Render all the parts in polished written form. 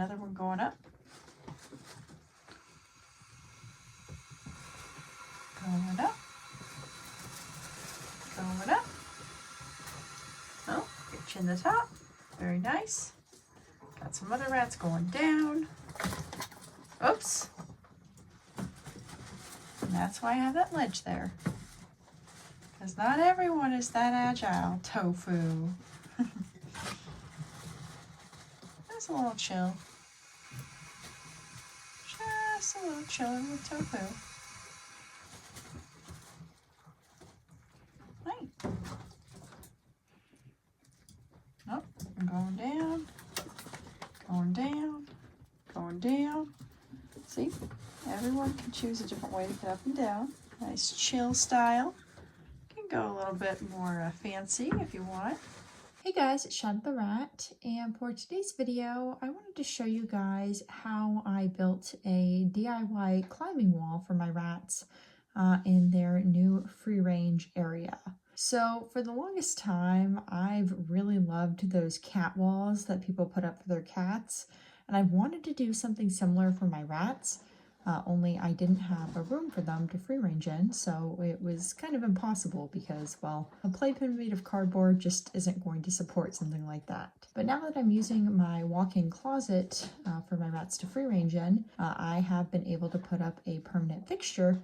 another one going up. Going up. Going up. Oh, get you in the top. Very nice. Got some other rats going down. Oops. And that's why I have that ledge there. Because not everyone is that agile, Tofu. That's a little chill. Just a little chilling with Tofu. Right. Oh, I'm going down. Going down. Going down. See? Everyone can choose a different way to get up and down. Nice chill style. You can go a little bit more fancy if you want. Hey guys, it's Shad the Rat, and for today's video, I wanted to show you guys how I built a DIY climbing wall for my rats in their new free range area. So for the longest time, I've really loved those cat walls that people put up for their cats, and I wanted to do something similar for my rats. Only I didn't have a room for them to free range in, so it was kind of impossible because, well, a playpen made of cardboard just isn't going to support something like that. But now that I'm using my walk-in closet for my rats to free range in, I have been able to put up a permanent fixture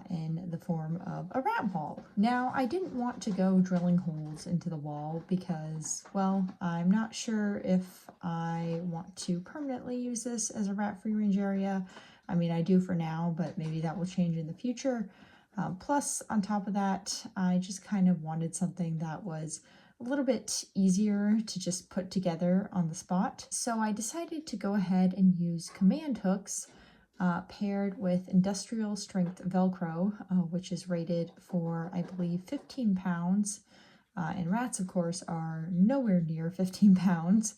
in the form of a rat wall. Now, I didn't want to go drilling holes into the wall because, well, I'm not sure if I want to permanently use this as a rat free range area. I mean, I do for now, but maybe that will change in the future. Plus, on top of that, I just kind of wanted something that was a little bit easier to just put together on the spot. So I decided to go ahead and use command hooks paired with industrial strength Velcro, which is rated for, I believe, 15 pounds. And rats, of course, are nowhere near 15 pounds.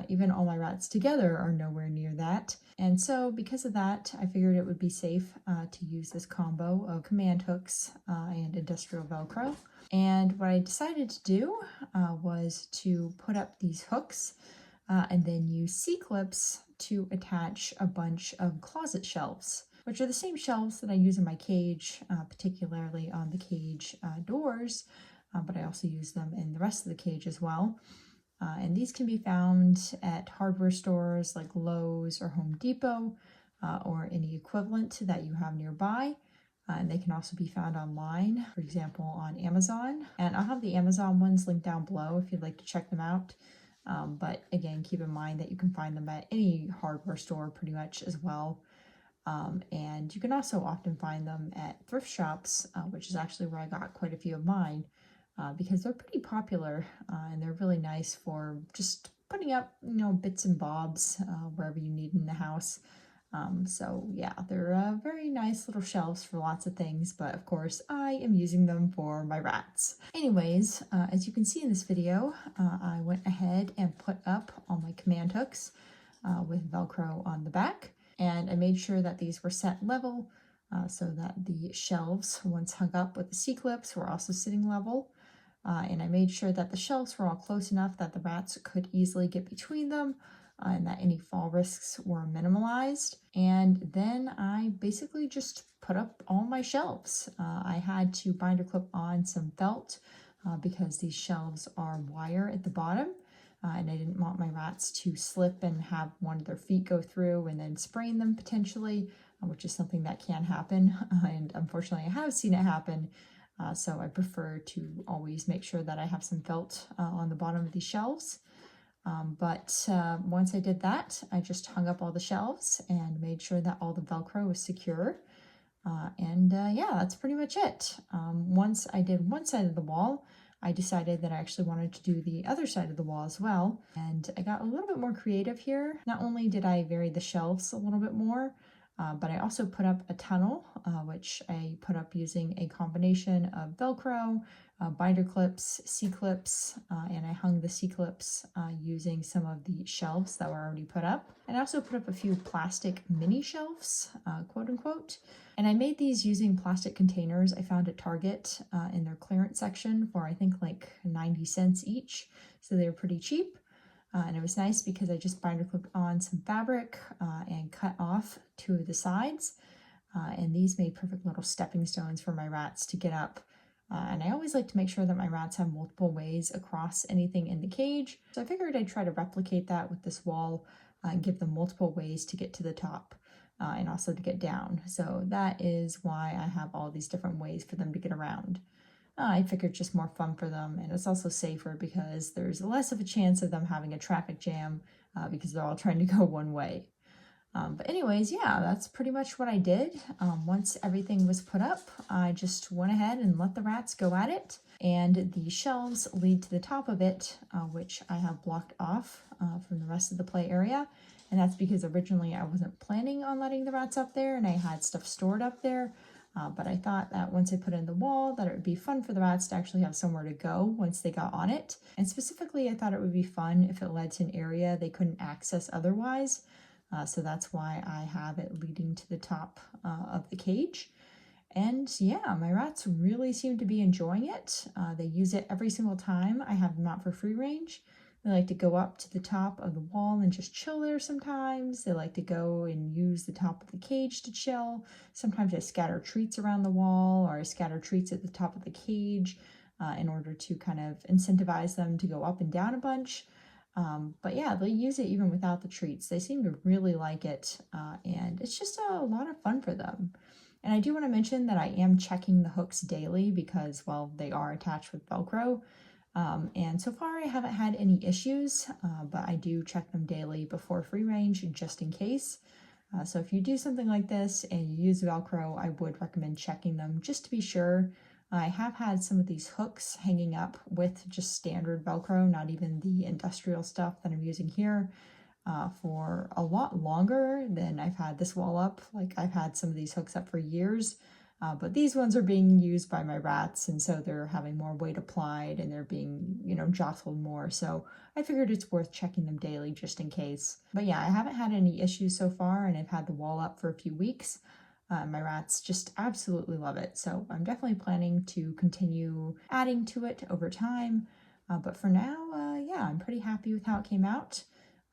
Even all my rats together are nowhere near that. And so because of that, I figured it would be safe to use this combo of command hooks and industrial Velcro. And what I decided to do was to put up these hooks and then use C-clips to attach a bunch of closet shelves, which are the same shelves that I use in my cage, particularly on the cage doors, but I also use them in the rest of the cage as well. And these can be found at hardware stores like Lowe's or Home Depot or any equivalent that you have nearby. And they can also be found online, for example, on Amazon. And I'll have the Amazon ones linked down below if you'd like to check them out. But again, keep in mind that you can find them at any hardware store pretty much as well. And you can also often find them at thrift shops, which is actually where I got quite a few of mine. Because they're pretty popular and they're really nice for just putting up, bits and bobs wherever you need in the house. So yeah, they're very nice little shelves for lots of things, but of course I am using them for my rats. Anyways, as you can see in this video, I went ahead and put up all my command hooks with Velcro on the back, and I made sure that these were set level so that the shelves, once hung up with the C-clips, were also sitting level. And I made sure that the shelves were all close enough that the rats could easily get between them and that any fall risks were minimalized. And then I basically just put up all my shelves. I had to binder clip on some felt because these shelves are wire at the bottom. And I didn't want my rats to slip and have one of their feet go through and then sprain them potentially, which is something that can happen. And unfortunately, I have seen it happen. So I prefer to always make sure that I have some felt on the bottom of these shelves. But once I did that, I just hung up all the shelves and made sure that all the Velcro was secure. Yeah, that's pretty much it. Once I did one side of the wall, I decided that I actually wanted to do the other side of the wall as well. And I got a little bit more creative here. Not only did I vary the shelves a little bit more, but I also put up a tunnel, which I put up using a combination of Velcro, binder clips, C-clips, and I hung the C-clips using some of the shelves that were already put up. And I also put up a few plastic mini shelves, quote unquote. And I made these using plastic containers I found at Target in their clearance section for I think like 90 cents each. So they were pretty cheap. And it was nice because I just binder clipped on some fabric and cut off 2 of the sides. And these made perfect little stepping stones for my rats to get up. And I always like to make sure that my rats have multiple ways across anything in the cage. So I figured I'd try to replicate that with this wall and give them multiple ways to get to the top and also to get down. So that is why I have all these different ways for them to get around. I figured just more fun for them, and it's also safer because there's less of a chance of them having a traffic jam because they're all trying to go one way. But anyways, yeah, that's pretty much what I did. Once everything was put up, I just went ahead and let the rats go at it. And the shelves lead to the top of it, which I have blocked off from the rest of the play area. And that's because originally I wasn't planning on letting the rats up there, and I had stuff stored up there. But I thought that once I put it in the wall, that it would be fun for the rats to actually have somewhere to go once they got on it. And specifically, I thought it would be fun if it led to an area they couldn't access otherwise. So that's why I have it leading to the top of the cage. And yeah, my rats really seem to be enjoying it. They use it every single time I have them out for free range. They like to go up to the top of the wall and just chill there sometimes. They like to go and use the top of the cage to chill. Sometimes I scatter treats around the wall, or I scatter treats at the top of the cage in order to kind of incentivize them to go up and down a bunch. But yeah, they use it even without the treats. They seem to really like it, and it's just a lot of fun for them. And I do want to mention that I am checking the hooks daily because, well, they are attached with Velcro. And so far I haven't had any issues, but I do check them daily before free range just in case. So if you do something like this and you use Velcro, I would recommend checking them just to be sure. I have had some of these hooks hanging up with just standard Velcro, not even the industrial stuff that I'm using here, for a lot longer than I've had this wall up. Like, I've had some of these hooks up for years, but these ones are being used by my rats, and so they're having more weight applied and they're being, jostled more. So I figured it's worth checking them daily just in case. But yeah, I haven't had any issues so far, and I've had the wall up for a few weeks. My rats just absolutely love it. So I'm definitely planning to continue adding to it over time. But for now, yeah, I'm pretty happy with how it came out.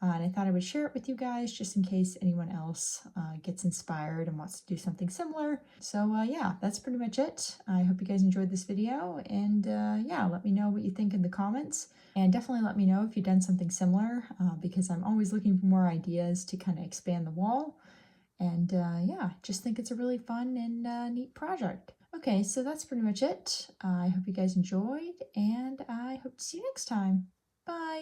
And I thought I would share it with you guys just in case anyone else gets inspired and wants to do something similar. So yeah, that's pretty much it. I hope you guys enjoyed this video, and yeah, let me know what you think in the comments. And definitely let me know if you've done something similar because I'm always looking for more ideas to kind of expand the wall. And yeah, just think it's a really fun and neat project. Okay, so that's pretty much it. I hope you guys enjoyed, and I hope to see you next time. Bye!